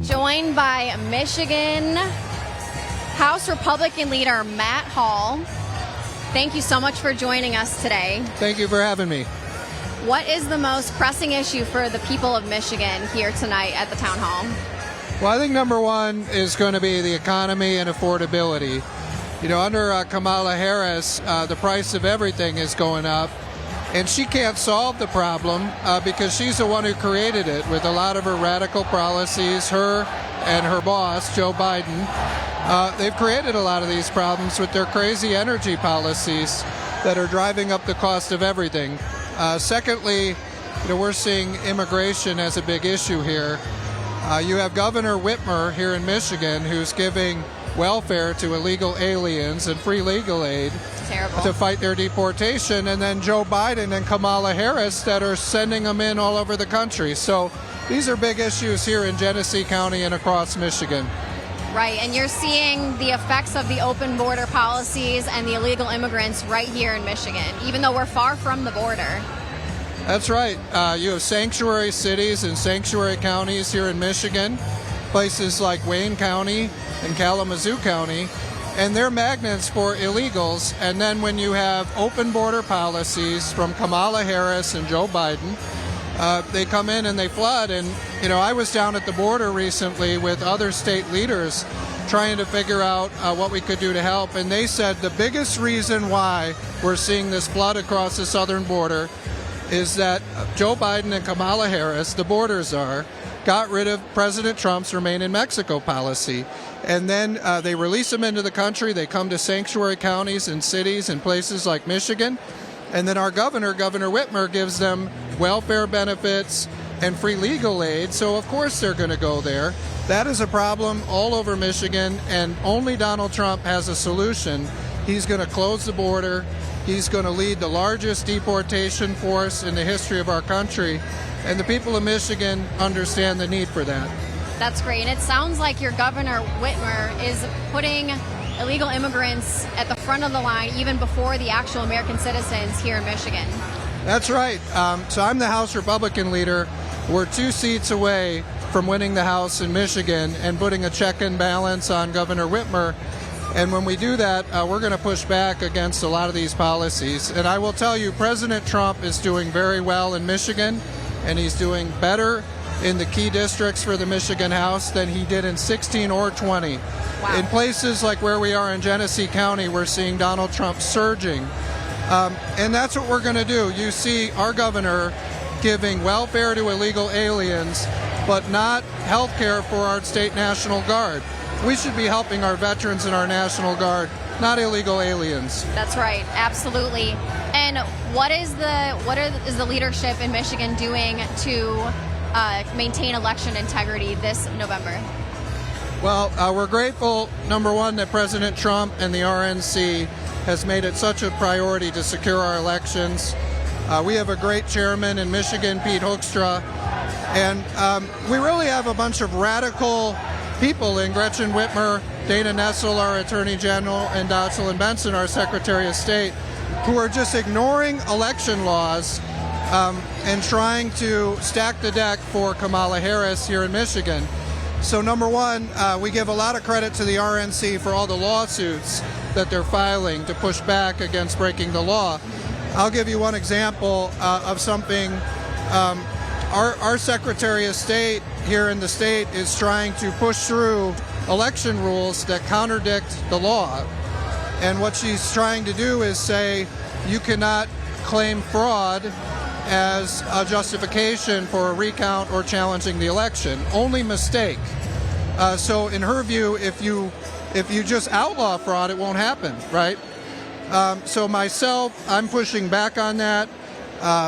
Joined by Michigan House Republican leader Matt Hall. Thank you so much for joining us today. Thank you for having me. What is the most pressing issue for the people of Michigan here tonight at the town hall? Well, I think number one is going to be the economy and affordability. You know, under Kamala Harris, the price of everything is going up, and she can't solve the problem because she's the one who created it with a lot of her radical policies. Her and her boss, Joe Biden, they've created a lot of these problems with their crazy energy policies that are driving up the cost of everything. Secondly, you know, we're seeing immigration as a big issue here. You have Governor Whitmer here in Michigan who's giving welfare to illegal aliens and free legal aid to fight their deportation, and then Joe Biden and Kamala Harris that are sending them in all over the country. So these are big issues here in Genesee County and across Michigan. Right, and you're seeing the effects of the open border policies and the illegal immigrants right here in Michigan, even though we're far from the border. That's right. You have sanctuary cities and sanctuary counties here in Michigan, places like Wayne County and Kalamazoo County, and they're magnets for illegals. And then when you have open border policies from Kamala Harris and Joe Biden, they come in and they flood. And, you know, I was down at the border recently with other state leaders trying to figure out what we could do to help. And they said the biggest reason why we're seeing this flood across the southern border is that Joe Biden and Kamala Harris, the border czar, got rid of President Trump's Remain in Mexico policy. And then they release them into the country. They come to sanctuary counties and cities and places like Michigan. And then our governor, Governor Whitmer, gives them welfare benefits and free legal aid. So, of course, they're going to go there. That is a problem all over Michigan, and only Donald Trump has a solution. He's going to close the border. He's going to lead the largest deportation force in the history of our country. And the people of Michigan understand the need for that. That's great. And it sounds like your Governor Whitmer is putting illegal immigrants at the front of the line even before the actual American citizens here in Michigan. That's right. So I'm the House Republican leader. We're 2 seats away from winning the House in Michigan and putting a check and balance on Governor Whitmer. And when we do that, we're going to push back against a lot of these policies. And I will tell you, President Trump is doing very well in Michigan, and he's doing better in the key districts for the Michigan House than he did in 16 or 20. Wow. In places like where we are in Genesee County, we're seeing Donald Trump surging. And that's what we're going to do. You see our governor giving welfare to illegal aliens, but not health care for our state National Guard. We should be helping our veterans and our National Guard, not illegal aliens. That's right, absolutely. And what is the leadership in Michigan doing to maintain election integrity this November? Well, we're grateful, number one, that President Trump and the RNC has made it such a priority to secure our elections. We have a great chairman in Michigan, Pete Hoekstra, and we really have a bunch of radical people in Gretchen Whitmer, Dana Nessel, our Attorney General, and Jocelyn Benson, our Secretary of State, who are just ignoring election laws and trying to stack the deck for Kamala Harris here in Michigan. So number one, we give a lot of credit to the RNC for all the lawsuits that they're filing to push back against breaking the law. I'll give you one example of something. Our Secretary of State here in the state is trying to push through election rules that contradict the law. And what she's trying to do is say you cannot claim fraud as a justification for a recount or challenging the election. Only mistake. So in her view, if you just outlaw fraud, it won't happen, right? So myself, I'm pushing back on that.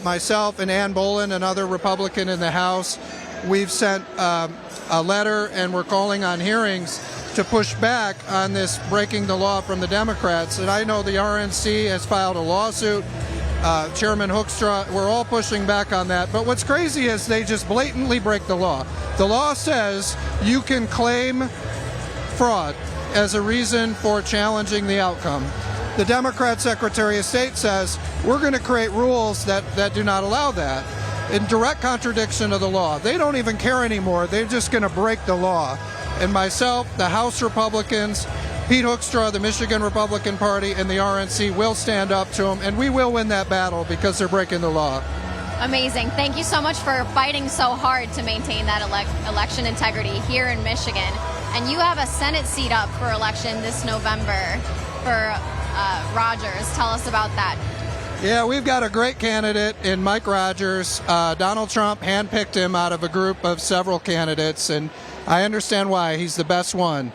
Myself and Ann Bolin, another Republican in the House, we've sent a letter and we're calling on hearings to push back on this breaking the law from the Democrats. And I know the RNC has filed a lawsuit. Chairman Hoekstra, we're all pushing back on that. But what's crazy is they just blatantly break the law. The law says you can claim fraud as a reason for challenging the outcome. The Democrat Secretary of State says we're going to create rules that do not allow that. in direct contradiction of the law. They don't even care anymore. They're just going to break the law. And myself, the House Republicans, Pete Hoekstra, the Michigan Republican Party, and the RNC will stand up to them, and we will win that battle because they're breaking the law. Amazing. Thank you so much for fighting so hard to maintain that election integrity here in Michigan. And you have a Senate seat up for election this November for Rogers. Tell us about that. Yeah, we've got a great candidate in Mike Rogers. Donald Trump handpicked him out of a group of several candidates, and I understand why. He's the best one.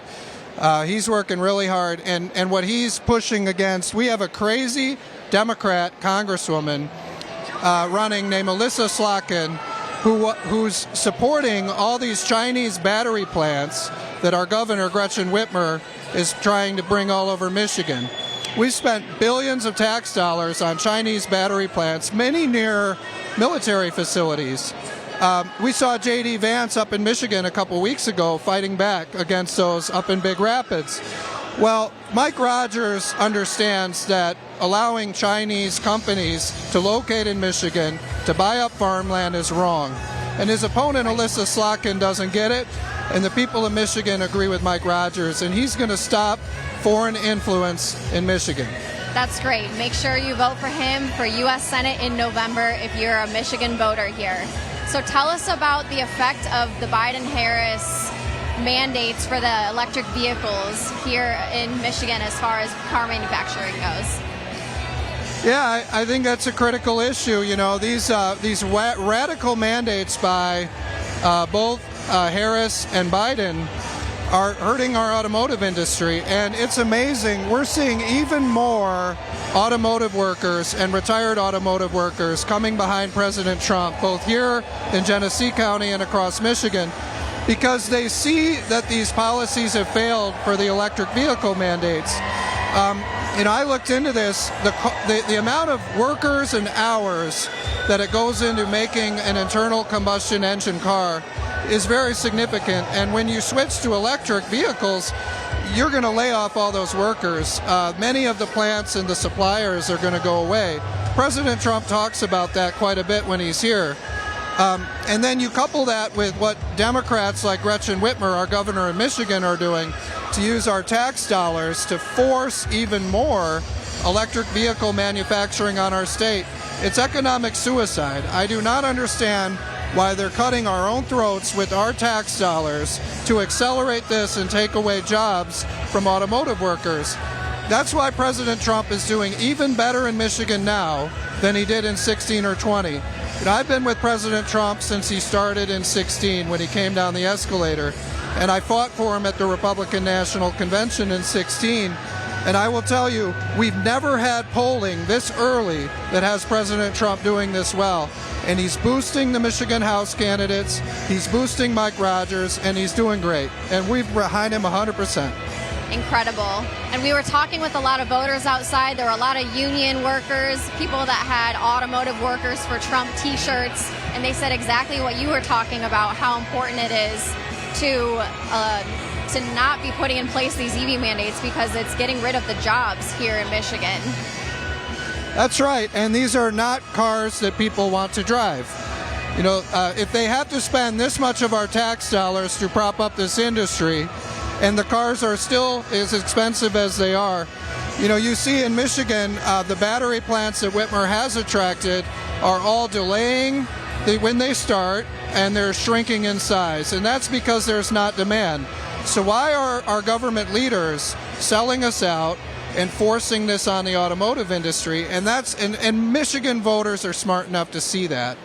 He's working really hard, and what he's pushing against, we have a crazy Democrat congresswoman running named Elissa Slotkin, who's supporting all these Chinese battery plants that our governor, Gretchen Whitmer, is trying to bring all over Michigan. We've spent billions of tax dollars on Chinese battery plants, many near military facilities. We saw J.D. Vance up in Michigan a couple weeks ago fighting back against those up in Big Rapids. Well, Mike Rogers understands that allowing Chinese companies to locate in Michigan to buy up farmland is wrong. And his opponent, Elissa Slotkin, doesn't get it. And the people of Michigan agree with Mike Rogers, and he's going to stop foreign influence in Michigan. That's great. Make sure you vote for him for U.S. Senate in November if you're a Michigan voter here. So tell us about the effect of the Biden-Harris mandates for the electric vehicles here in Michigan as far as car manufacturing goes. Yeah, I think that's a critical issue. You know, these radical mandates by both Harris and Biden are hurting our automotive industry, and it's amazing. We're seeing even more automotive workers and retired automotive workers coming behind President Trump, both here in Genesee County and across Michigan, because they see that these policies have failed for the electric vehicle mandates. You know, I looked into this. The amount of workers and hours that it goes into making an internal combustion engine car is very significant. And when you switch to electric vehicles, you're going to lay off all those workers. Many of the plants and the suppliers are going to go away. President Trump talks about that quite a bit when he's here. And then you couple that with what Democrats like Gretchen Whitmer, our governor in Michigan, are doing to use our tax dollars to force even more electric vehicle manufacturing on our state. It's economic suicide. I do not understand why they're cutting our own throats with our tax dollars to accelerate this and take away jobs from automotive workers. That's why President Trump is doing even better in Michigan now than he did in 16 or 20. And I've been with President Trump since he started in 16 when he came down the escalator. And I fought for him at the Republican National Convention in 16. And I will tell you, we've never had polling this early that has President Trump doing this well. And he's boosting the Michigan House candidates, he's boosting Mike Rogers, and he's doing great. And we're behind him 100%. Incredible. And we were talking with a lot of voters outside. There were a lot of union workers, people that had automotive workers for Trump t-shirts, and they said exactly what you were talking about, how important it is to not be putting in place these EV mandates because it's getting rid of the jobs here in Michigan. That's right, and these are not cars that people want to drive. You know, if they have to spend this much of our tax dollars to prop up this industry, and the cars are still as expensive as they are, you know, you see in Michigan, the battery plants that Whitmer has attracted are all delaying when they start, and they're shrinking in size, and that's because there's not demand. So why are our government leaders selling us out and forcing this on the automotive industry? And and Michigan voters are smart enough to see that,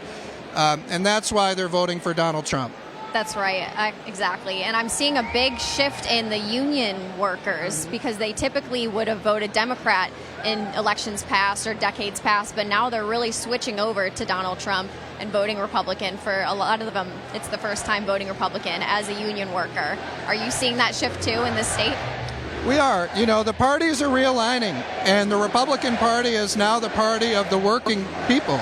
and that's why they're voting for Donald Trump. That's right, exactly. And I'm seeing a big shift in the union workers because they typically would have voted Democrat in elections past or decades past, but now they're really switching over to Donald Trump and voting Republican. For a lot of them, it's the first time voting Republican as a union worker. Are you seeing that shift too in this state? We are. You know, the parties are realigning, and the Republican Party is now the party of the working people.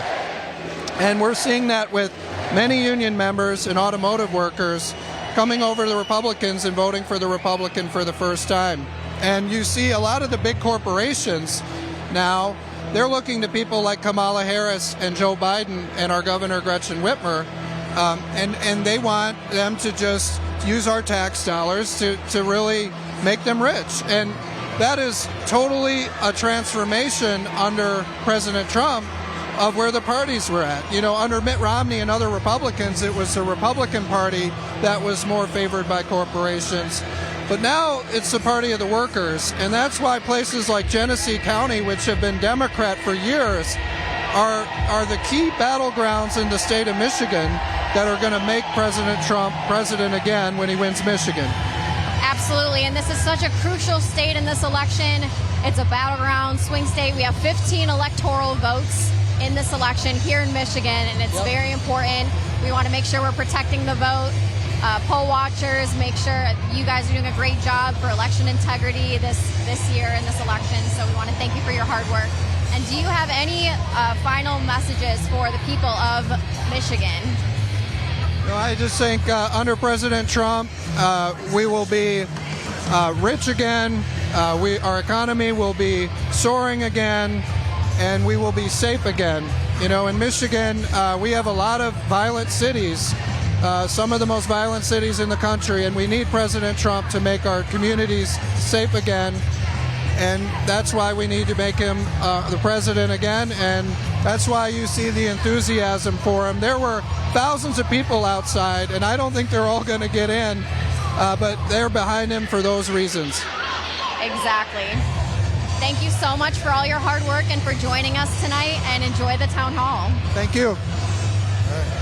And we're seeing that with many union members and automotive workers coming over to the Republicans and voting for the Republican for the first time. And you see a lot of the big corporations now they're looking to people like Kamala Harris and Joe Biden and our Governor Gretchen Whitmer, and they want them to just use our tax dollars to really make them rich. And that is totally a transformation under President Trump of where the parties were at. You know, under Mitt Romney and other Republicans, it was the Republican Party that was more favored by corporations. But now it's the party of the workers, and that's why places like Genesee County, which have been Democrat for years, are the key battlegrounds in the state of Michigan that are going to make President Trump president again when he wins Michigan. Absolutely, and this is such a crucial state in this election. It's a battleground swing state. We have 15 electoral votes in this election here in Michigan, and it's very important. We want to make sure we're protecting the vote. Poll watchers, make sure you guys are doing a great job for election integrity this year in this election. So we want to thank you for your hard work. And do you have any final messages for the people of Michigan? No, I just think under President Trump, we will be rich again. Our economy will be soaring again, and we will be safe again. You know, in Michigan, we have a lot of violent cities. Some of the most violent cities in the country, and we need President Trump to make our communities safe again, and that's why we need to make him the president again, and that's why you see the enthusiasm for him. There were thousands of people outside, and I don't think they're all going to get in, but they're behind him for those reasons. Exactly. Thank you so much for all your hard work and for joining us tonight, and enjoy the town hall. Thank you. All right.